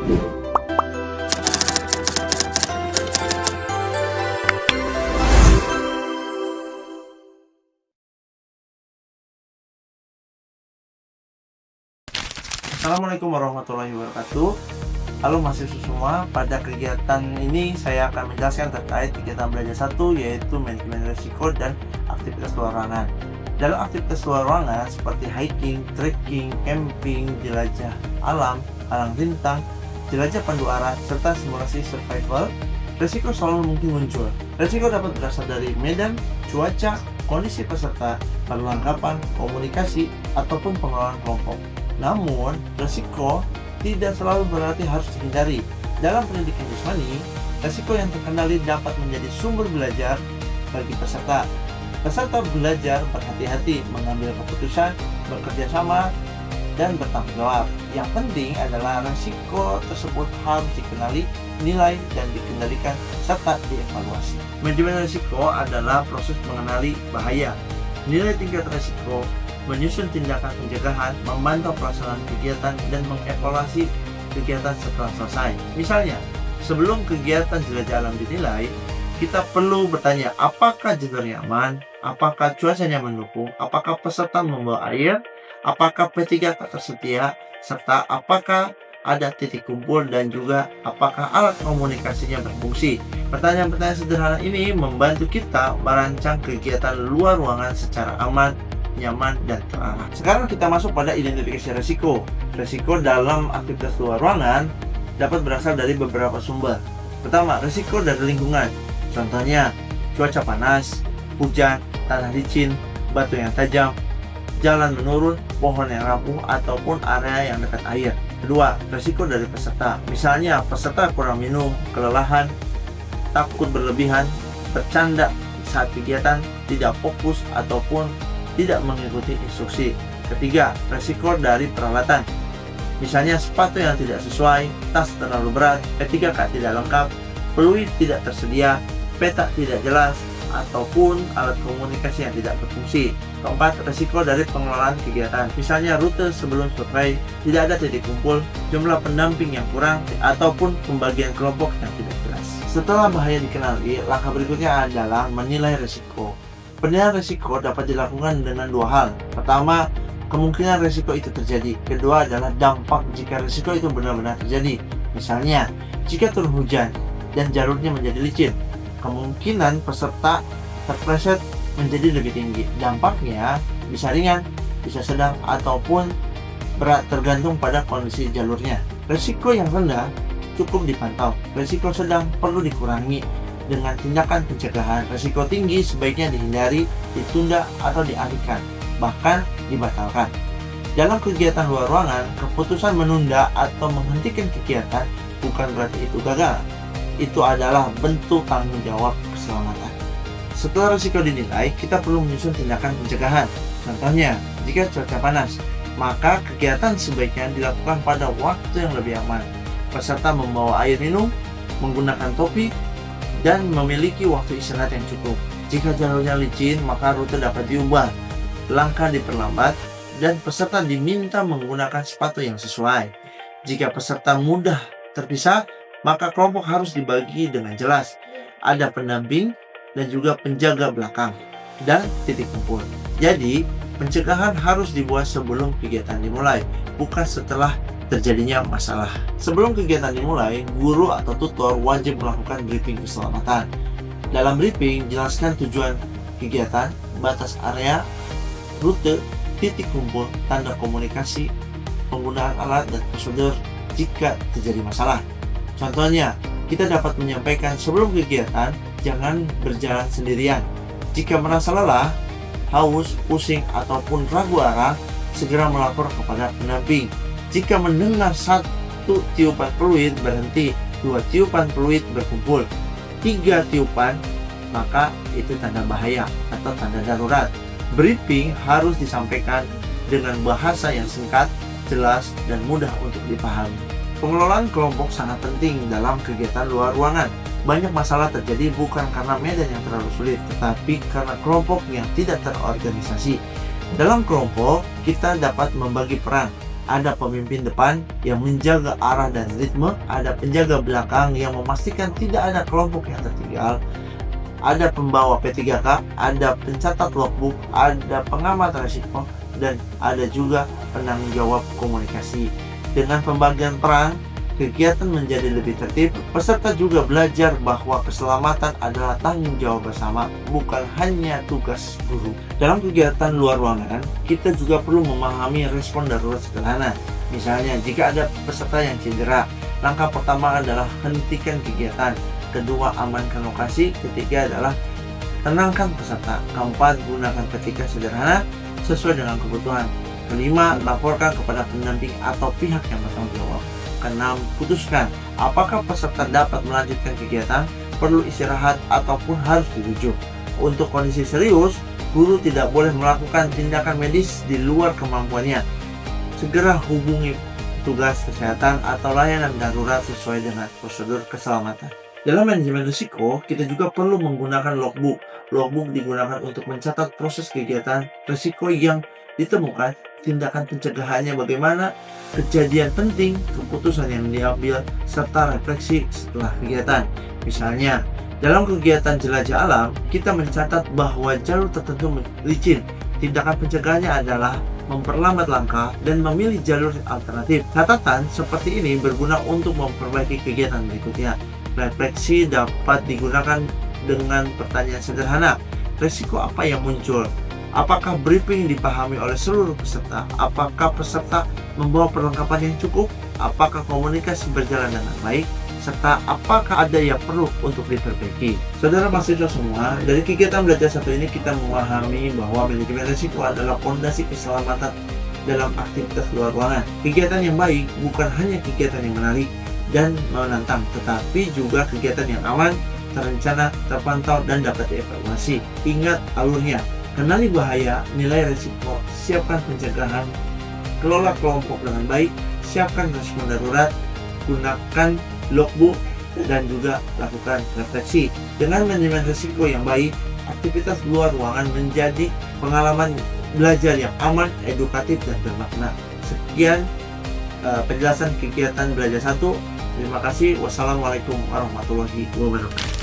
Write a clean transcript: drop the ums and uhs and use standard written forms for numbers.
Assalamualaikum warahmatullahi wabarakatuh. Halo mahasiswa semua, pada kegiatan ini saya akan menjelaskan terkait kegiatan belajar 1, yaitu manajemen risiko dan aktivitas luar ruangan. Dalam aktivitas luar ruangan seperti hiking, trekking, camping, jelajah alam, halang rintang, jelajah pandu arah, serta simulasi survival, risiko selalu mungkin muncul. Risiko dapat berasal dari medan, cuaca, kondisi peserta, perlengkapan, komunikasi, ataupun pengelolaan kelompok. Namun, risiko tidak selalu berarti harus dihindari. Dalam pendidikan jasmani, risiko yang terkendali dapat menjadi sumber belajar bagi peserta. Peserta belajar berhati-hati mengambil keputusan, bekerja sama, dan bertanggung jawab. Yang penting adalah risiko tersebut harus dikenali, nilai, dan dikendalikan serta dievaluasi. Manajemen risiko adalah proses mengenali bahaya, nilai tingkat risiko, menyusun tindakan pencegahan, memantau pelaksanaan kegiatan, dan mengevaluasi kegiatan setelah selesai. Misalnya, sebelum kegiatan jelajah alam dinilai, kita perlu bertanya apakah jalurnya aman, apakah cuacanya mendukung, apakah peserta membawa air, apakah P3K tersedia, serta apakah ada titik kumpul, dan juga apakah alat komunikasinya berfungsi. Pertanyaan-pertanyaan sederhana ini membantu kita merancang kegiatan luar ruangan secara aman, nyaman, dan terarah. Sekarang kita masuk pada identifikasi risiko. Risiko dalam aktivitas luar ruangan dapat berasal dari beberapa sumber. Pertama, risiko dari lingkungan. Contohnya, cuaca panas, hujan, tanah licin, batu yang tajam, jalan menurun, pohon yang rapuh, ataupun area yang dekat air. Kedua, risiko dari peserta. Misalnya, peserta kurang minum, kelelahan, takut berlebihan, bercanda saat kegiatan, tidak fokus, ataupun tidak mengikuti instruksi. Ketiga, risiko dari peralatan. Misalnya sepatu yang tidak sesuai, tas terlalu berat, P3K tidak lengkap, peluit tidak tersedia, peta tidak jelas, ataupun alat komunikasi yang tidak berfungsi. Keempat, risiko dari pengelolaan kegiatan. Misalnya rute sebelum survei, tidak ada titik kumpul, jumlah pendamping yang kurang, ataupun pembagian kelompok yang tidak jelas. Setelah bahaya dikenali, langkah berikutnya adalah menilai risiko. Penilaian risiko dapat dilakukan dengan dua hal. Pertama, kemungkinan risiko itu terjadi. Kedua adalah dampak jika risiko itu benar-benar terjadi. Misalnya, jika turun hujan dan jalurnya menjadi licin, kemungkinan peserta terpleset menjadi lebih tinggi. Dampaknya bisa ringan, bisa sedang, ataupun berat tergantung pada kondisi jalurnya. Risiko yang rendah cukup dipantau. Risiko sedang perlu dikurangi dengan tindakan pencegahan. Risiko tinggi sebaiknya dihindari, ditunda, atau dialihkan, bahkan dibatalkan. Dalam kegiatan luar ruangan, keputusan menunda atau menghentikan kegiatan bukan berarti itu gagal. Itu adalah bentuk tanggung jawab keselamatan. Setelah risiko dinilai, kita perlu menyusun tindakan pencegahan. Contohnya, jika cuaca panas, maka kegiatan sebaiknya dilakukan pada waktu yang lebih aman. Peserta membawa air minum, menggunakan topi, dan memiliki waktu istirahat yang cukup. Jika jalurnya licin, maka rute dapat diubah, langkah diperlambat, dan peserta diminta menggunakan sepatu yang sesuai. Jika peserta mudah terpisah, maka kelompok harus dibagi dengan jelas. Ada pendamping dan juga penjaga belakang dan titik kumpul. Jadi, pencegahan harus dibuat sebelum kegiatan dimulai, bukan setelah terjadinya masalah. Sebelum kegiatan dimulai, guru atau tutor wajib melakukan briefing keselamatan. Dalam briefing, jelaskan tujuan kegiatan, batas area, rute, titik kumpul, tanda komunikasi, penggunaan alat, dan prosedur jika terjadi masalah. Contohnya, kita dapat menyampaikan sebelum kegiatan, jangan berjalan sendirian. Jika merasa lelah, haus, pusing, ataupun ragu arah, segera melapor kepada pendamping. Jika mendengar satu tiupan peluit, berhenti. 2 tiupan peluit, berkumpul. 3 tiupan, maka itu tanda bahaya atau tanda darurat. Briefing harus disampaikan dengan bahasa yang singkat, jelas, dan mudah untuk dipahami. Pengelolaan kelompok sangat penting dalam kegiatan luar ruangan. Banyak masalah terjadi bukan karena medan yang terlalu sulit, tetapi karena kelompok yang tidak terorganisasi. Dalam kelompok, kita dapat membagi peran. Ada pemimpin depan yang menjaga arah dan ritme, ada penjaga belakang yang memastikan tidak ada kelompok yang tertinggal, ada pembawa P3K, ada pencatat logbook, ada pengamat resiko, dan ada juga penanggung jawab komunikasi. Dengan pembagian peran, kegiatan menjadi lebih tertib. Peserta juga belajar bahwa keselamatan adalah tanggung jawab bersama, bukan hanya tugas guru. Dalam kegiatan luar ruangan, kita juga perlu memahami respon darurat sederhana. Misalnya, jika ada peserta yang cedera, langkah pertama adalah hentikan kegiatan. Kedua, amankan lokasi. Ketiga adalah tenangkan peserta. Keempat, gunakan ketika sederhana sesuai dengan kebutuhan. Kelima, laporkan kepada pendamping atau pihak yang bertanggung jawab. Keenam, putuskan apakah peserta dapat melanjutkan kegiatan, perlu istirahat, ataupun harus dirujuk. Untuk kondisi serius, guru tidak boleh melakukan tindakan medis di luar kemampuannya. Segera hubungi tugas kesehatan atau layanan darurat sesuai dengan prosedur keselamatan. Dalam manajemen risiko, kita juga perlu menggunakan logbook. Logbook digunakan untuk mencatat proses kegiatan, risiko yang ditemukan, tindakan pencegahannya bagaimana, kejadian penting, keputusan yang diambil, serta refleksi setelah kegiatan. Misalnya, dalam kegiatan jelajah alam, kita mencatat bahwa jalur tertentu licin. Tindakan pencegahannya adalah memperlambat langkah dan memilih jalur alternatif. Catatan seperti ini berguna untuk memperbaiki kegiatan berikutnya. Refleksi dapat digunakan dengan pertanyaan sederhana. Risiko apa yang muncul? Apakah briefing dipahami oleh seluruh peserta? Apakah peserta membawa perlengkapan yang cukup? Apakah komunikasi berjalan dengan baik? Serta apakah ada yang perlu untuk diperbaiki? Saudara mahasiswa semua, dari kegiatan belajar satu ini kita memahami bahwa manajemen risiko adalah fondasi keselamatan dalam aktivitas luar ruangan. Kegiatan yang baik bukan hanya kegiatan yang menarik dan menantang, tetapi juga kegiatan yang aman, terencana, terpantau, dan dapat dievaluasi. Ingat alurnya. Kenali bahaya, nilai risiko, siapkan pencegahan, kelola kelompok dengan baik, siapkan respon darurat, gunakan logbook, dan juga lakukan refleksi. Dengan manajemen risiko yang baik, aktivitas luar ruangan menjadi pengalaman belajar yang aman, edukatif, dan bermakna. Sekian penjelasan kegiatan belajar 1. Terima kasih. Wassalamualaikum warahmatullahi wabarakatuh.